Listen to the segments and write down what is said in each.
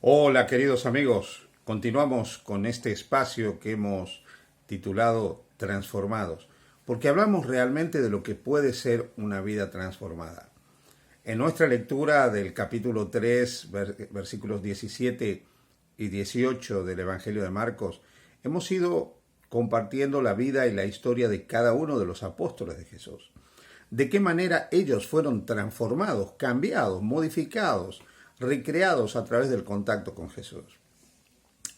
Hola queridos amigos, continuamos con este espacio que hemos titulado Transformados, porque hablamos realmente de lo que puede ser una vida transformada. En nuestra lectura del capítulo 3, versículos 17 y 18 del Evangelio de Marcos, hemos ido compartiendo la vida y la historia de cada uno de los apóstoles de Jesús. De qué manera ellos fueron transformados, cambiados, modificados, recreados a través del contacto con Jesús.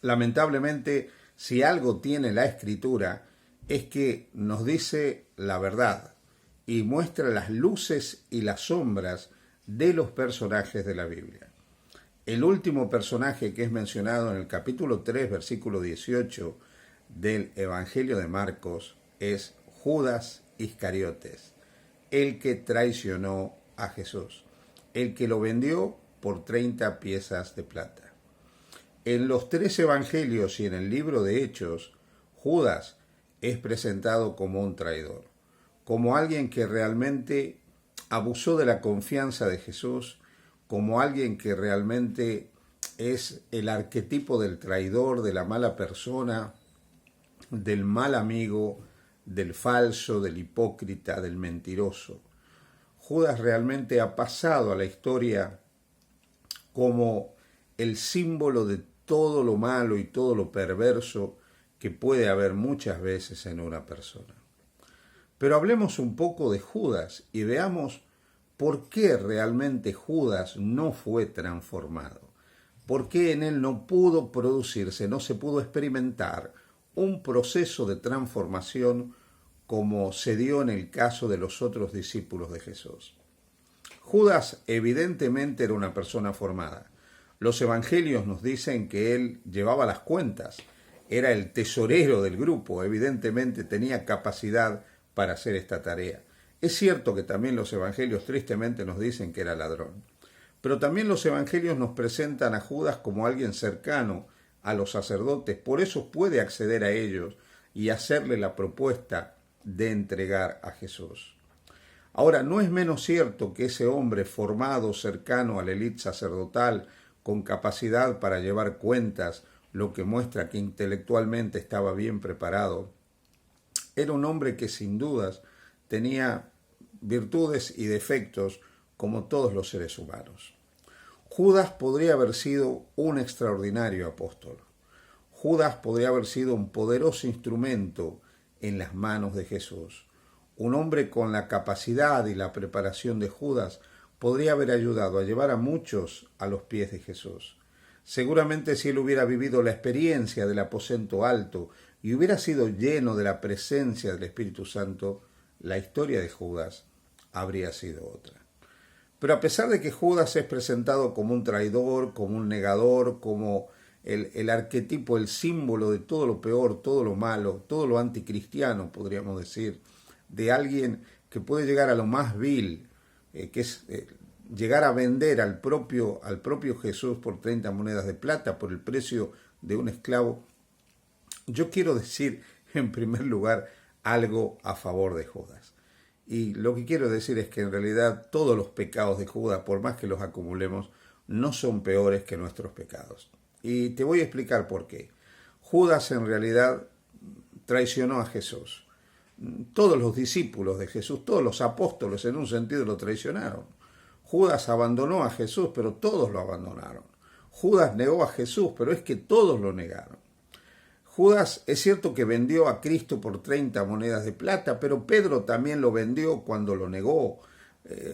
Lamentablemente, si algo tiene la Escritura, es que nos dice la verdad y muestra las luces y las sombras de los personajes de la Biblia. El último personaje que es mencionado en el capítulo 3, versículo 18 del Evangelio de Marcos es Judas Iscariotes, el que traicionó a Jesús, el que lo vendió por 30 piezas de plata. En los tres evangelios y en el libro de Hechos, Judas es presentado como un traidor, como alguien que realmente abusó de la confianza de Jesús, como alguien que realmente es el arquetipo del traidor, de la mala persona, del mal amigo, del falso, del hipócrita, del mentiroso. Judas realmente ha pasado a la historia como el símbolo de todo lo malo y todo lo perverso que puede haber muchas veces en una persona. Pero hablemos un poco de Judas y veamos por qué realmente Judas no fue transformado. ¿Por qué en él no pudo producirse, no se pudo experimentar un proceso de transformación como se dio en el caso de los otros discípulos de Jesús? Judas evidentemente era una persona formada. Los evangelios nos dicen que él llevaba las cuentas, era el tesorero del grupo, evidentemente tenía capacidad para hacer esta tarea. Es cierto que también los evangelios tristemente nos dicen que era ladrón, pero también los evangelios nos presentan a Judas como alguien cercano a los sacerdotes, por eso puede acceder a ellos y hacerle la propuesta de entregar a Jesús. Ahora, no es menos cierto que ese hombre formado, cercano a la élite sacerdotal, con capacidad para llevar cuentas, lo que muestra que intelectualmente estaba bien preparado, era un hombre que sin dudas tenía virtudes y defectos como todos los seres humanos. Judas podría haber sido un extraordinario apóstol. Judas podría haber sido un poderoso instrumento en las manos de Jesús. Un hombre con la capacidad y la preparación de Judas podría haber ayudado a llevar a muchos a los pies de Jesús. Seguramente si él hubiera vivido la experiencia del aposento alto y hubiera sido lleno de la presencia del Espíritu Santo, la historia de Judas habría sido otra. Pero a pesar de que Judas es presentado como un traidor, como un negador, como el arquetipo, el símbolo de todo lo peor, todo lo malo, todo lo anticristiano, podríamos decir, de alguien que puede llegar a lo más vil, que es llegar a vender al propio Jesús por 30 monedas de plata, por el precio de un esclavo. Yo quiero decir, en primer lugar, algo a favor de Judas. Y lo que quiero decir es que en realidad todos los pecados de Judas, por más que los acumulemos, no son peores que nuestros pecados. Y te voy a explicar por qué. Judas en realidad traicionó a Jesús. Todos los discípulos de Jesús, todos los apóstoles en un sentido lo traicionaron. Judas abandonó a Jesús, pero todos lo abandonaron. Judas negó a Jesús, pero es que todos lo negaron. Judas es cierto que vendió a Cristo por 30 monedas de plata, pero Pedro también lo vendió cuando lo negó.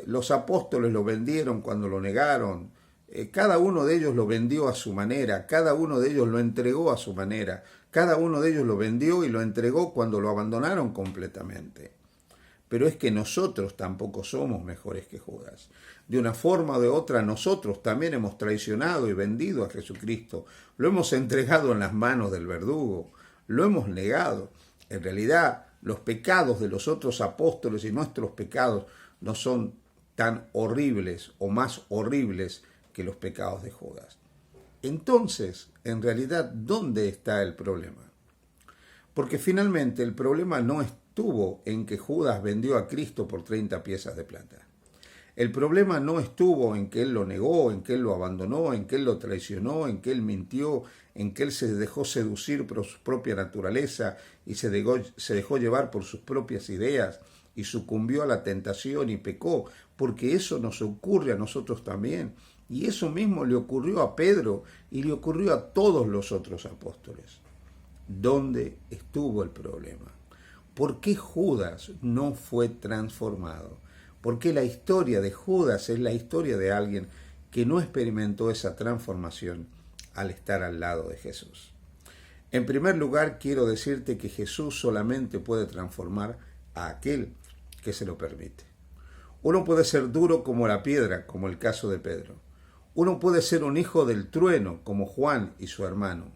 Los apóstoles lo vendieron cuando lo negaron. Cada uno de ellos lo vendió a su manera, cada uno de ellos lo entregó a su manera, cada uno de ellos lo vendió y lo entregó cuando lo abandonaron completamente. Pero es que nosotros tampoco somos mejores que Judas. De una forma o de otra, nosotros también hemos traicionado y vendido a Jesucristo. Lo hemos entregado en las manos del verdugo, lo hemos negado. En realidad, los pecados de los otros apóstoles y nuestros pecados no son tan horribles o más horribles que los pecados de Judas. Entonces, en realidad, ¿dónde está el problema? Porque finalmente el problema no estuvo en que Judas vendió a Cristo por 30 piezas de plata. El problema no estuvo en que él lo negó, en que él lo abandonó, en que él lo traicionó, en que él mintió, en que él se dejó seducir por su propia naturaleza y se dejó llevar por sus propias ideas y sucumbió a la tentación y pecó, porque eso nos ocurre a nosotros también. Y eso mismo le ocurrió a Pedro y le ocurrió a todos los otros apóstoles. ¿Dónde estuvo el problema? ¿Por qué Judas no fue transformado? Porque la historia de Judas es la historia de alguien que no experimentó esa transformación al estar al lado de Jesús. En primer lugar, quiero decirte que Jesús solamente puede transformar a aquel que se lo permite. Uno puede ser duro como la piedra, como el caso de Pedro. Uno puede ser un hijo del trueno, como Juan y su hermano.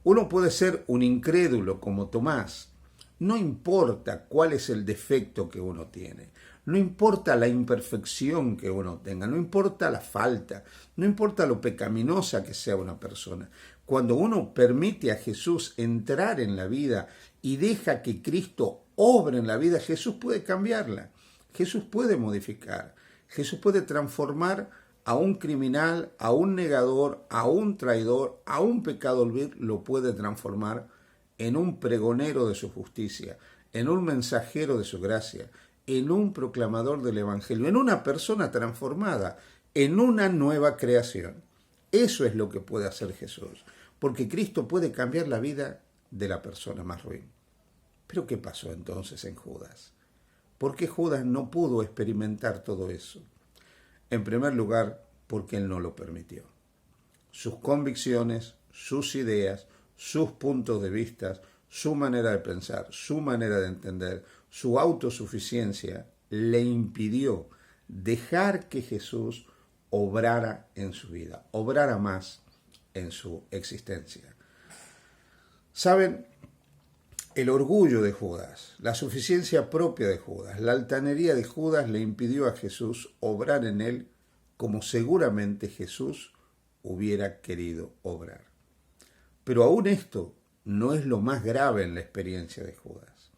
Uno puede ser un incrédulo, como Tomás. No importa cuál es el defecto que uno tiene, no importa la imperfección que uno tenga, no importa la falta, no importa lo pecaminosa que sea una persona. Cuando uno permite a Jesús entrar en la vida y deja que Cristo obre en la vida, Jesús puede cambiarla, Jesús puede modificar, Jesús puede transformar a un criminal, a un negador, a un traidor, a un pecador vil, lo puede transformar en un pregonero de su justicia, en un mensajero de su gracia, en un proclamador del Evangelio, en una persona transformada, en una nueva creación. Eso es lo que puede hacer Jesús, porque Cristo puede cambiar la vida de la persona más ruin. Pero ¿qué pasó entonces en Judas? ¿Por qué Judas no pudo experimentar todo eso? En primer lugar, porque él no lo permitió. Sus convicciones, sus ideas, sus puntos de vista, su manera de pensar, su manera de entender, su autosuficiencia le impidió dejar que Jesús obrara en su vida, obrara más en su existencia. ¿Saben? El orgullo de Judas, la suficiencia propia de Judas, la altanería de Judas le impidió a Jesús obrar en él como seguramente Jesús hubiera querido obrar. Pero aún esto no es lo más grave en la experiencia de Judas.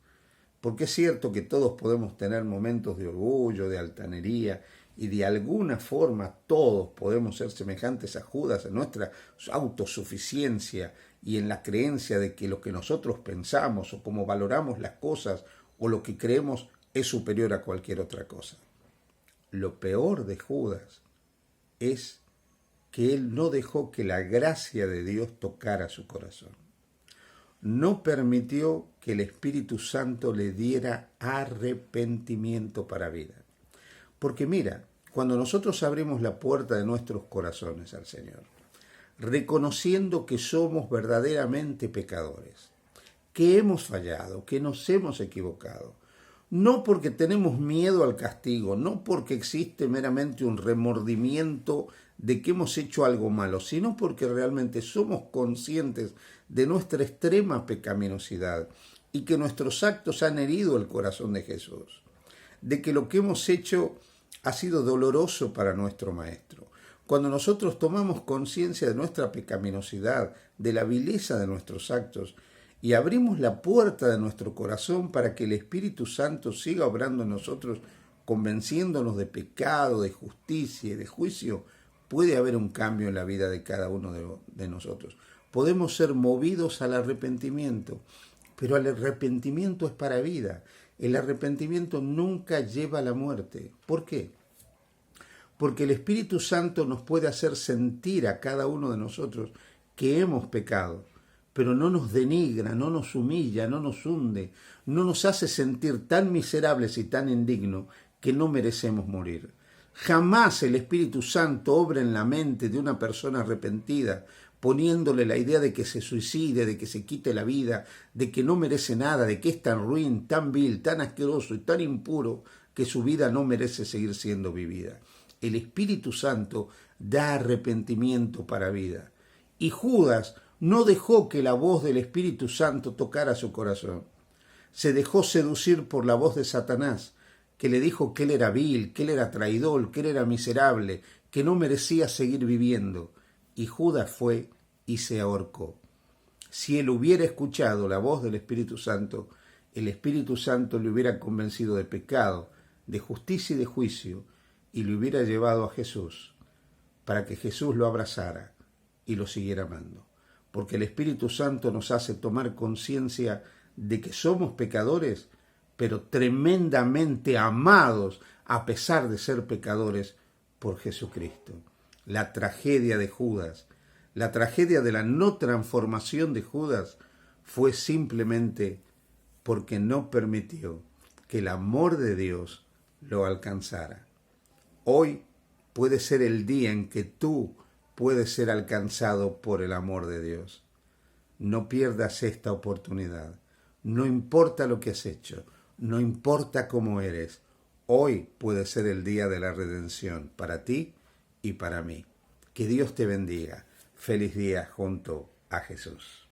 Porque es cierto que todos podemos tener momentos de orgullo, de altanería, y de alguna forma todos podemos ser semejantes a Judas en nuestra autosuficiencia y en la creencia de que lo que nosotros pensamos o cómo valoramos las cosas o lo que creemos es superior a cualquier otra cosa. Lo peor de Judas es que él no dejó que la gracia de Dios tocara su corazón. No permitió que el Espíritu Santo le diera arrepentimiento para vida. Porque mira, cuando nosotros abrimos la puerta de nuestros corazones al Señor, reconociendo que somos verdaderamente pecadores, que hemos fallado, que nos hemos equivocado, no porque tenemos miedo al castigo, no porque existe meramente un remordimiento de que hemos hecho algo malo, sino porque realmente somos conscientes de nuestra extrema pecaminosidad y que nuestros actos han herido el corazón de Jesús, de que lo que hemos hecho ha sido doloroso para nuestro Maestro. Cuando nosotros tomamos conciencia de nuestra pecaminosidad, de la vileza de nuestros actos, y abrimos la puerta de nuestro corazón para que el Espíritu Santo siga obrando en nosotros, convenciéndonos de pecado, de justicia y de juicio, puede haber un cambio en la vida de cada uno de nosotros. Podemos ser movidos al arrepentimiento, pero el arrepentimiento es para vida. El arrepentimiento nunca lleva a la muerte. ¿Por qué? Porque el Espíritu Santo nos puede hacer sentir a cada uno de nosotros que hemos pecado, pero no nos denigra, no nos humilla, no nos hunde, no nos hace sentir tan miserables y tan indignos que no merecemos morir. Jamás el Espíritu Santo obra en la mente de una persona arrepentida, poniéndole la idea de que se suicide, de que se quite la vida, de que no merece nada, de que es tan ruin, tan vil, tan asqueroso y tan impuro que su vida no merece seguir siendo vivida. El Espíritu Santo da arrepentimiento para vida. Y Judas no dejó que la voz del Espíritu Santo tocara su corazón. Se dejó seducir por la voz de Satanás, que le dijo que él era vil, que él era traidor, que él era miserable, que no merecía seguir viviendo. Y Judas fue y se ahorcó. Si él hubiera escuchado la voz del Espíritu Santo, el Espíritu Santo le hubiera convencido de pecado, de justicia y de juicio, y le hubiera llevado a Jesús para que Jesús lo abrazara y lo siguiera amando. Porque el Espíritu Santo nos hace tomar conciencia de que somos pecadores, pero tremendamente amados a pesar de ser pecadores por Jesucristo. La tragedia de Judas, la tragedia de la no transformación de Judas fue simplemente porque no permitió que el amor de Dios lo alcanzara. Hoy puede ser el día en que tú puedes ser alcanzado por el amor de Dios. No pierdas esta oportunidad. No importa lo que has hecho, no importa cómo eres. Hoy puede ser el día de la redención para ti y para mí. Que Dios te bendiga. Feliz día junto a Jesús.